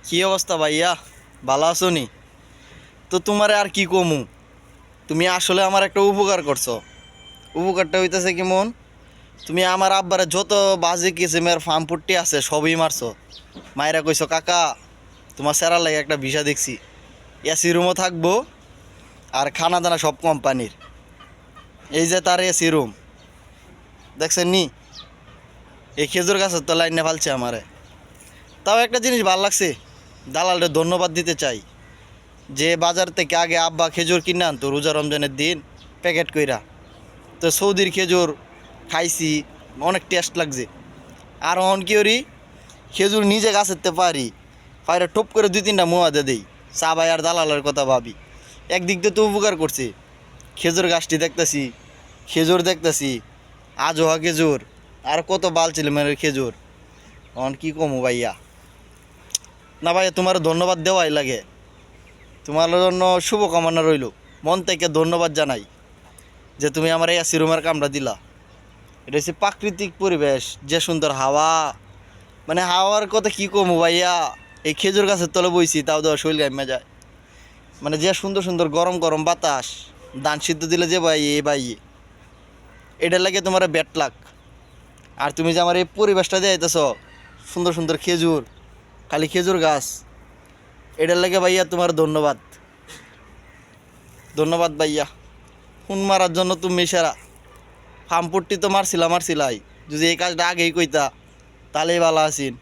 কি অবস্থা ভাইয়া? ভালো আছো নি? তো তোমারে আর কি কমু, তুমি আসলে আমার একটা উপকার করছো। উপকারটা হইতেছে কেমন, তুমি আমার আব্বারে যত বাজে কিসিমের ফার্মপুট্টি আছে সবই মারছো। মায়েরা কইছো কাকা তোমার সেরার লাগে একটা ভিসা দেখছি, এসি রুমও থাকবো আর খানা দানা সব কোম্পানির। এই যে তার এসি রুম দেখছেন নি, এই খেজুর গাছের তো লাইনে ফালছে আমারে। তাও একটা জিনিস ভাল লাগছে, দালালরে ধন্যবাদ দিতে চাই যে বাজার থেকে আগে আব্বা খেজুর কিনে আনতো রোজা রমজানের দিন প্যাকেট কইরা। তো সৌদির খেজুর খাইছি, অনেক টেস্ট লাগছে। আর অন কি করি, খেজুর নিজে গাছেরতে পারি, পায়রা টপ করে দুই তিনটা মোয়া দিয়ে দেই। চা ভাই আর দালালের কথা ভাবি, একদিক দিয়ে তো উপকার করছে। খেজুর গাছটি দেখতেছি, খেজুর দেখতেছি, আজোহা খেজুর, আর কত বাল ছিল মেয়ের খেজুর। অন কি কমু ভাইয়া, না ভাইয়া তোমার ধন্যবাদ দেওয়াই লাগে। তোমার জন্য শুভকামনা রইল, মন থেকে ধন্যবাদ জানাই যে তুমি আমার এই এসি রুমের কামটা দিলা। এটা হচ্ছে প্রাকৃতিক পরিবেশ, যে সুন্দর হাওয়া, মানে হাওয়ার কথা কি কমু ভাইয়া। এই খেজুর গাছের তলে বইছি, তাও দেওয়া শরীর গাইমা যায়। মানে যে সুন্দর সুন্দর গরম গরম বাতাস, ধান সিদ্ধ দিলে যে ভাই এ ভাই, এটার লাগে তোমার ব্যাট লাক। আর তুমি যে আমার এই পরিবেশটা দিয়েছ, সুন্দর সুন্দর খেজুর, খালি খেজুর গাছ, এটার লাগে ভাইয়া তোমার ধন্যবাদ। ধন্যবাদ ভাইয়া, ফোন মারার জন্য তুমি সেরা। ফার্মপট্টি তো মারছিলাই, যদি এই কাজটা আগেই কইতা তাহলেই ভালো আছিন।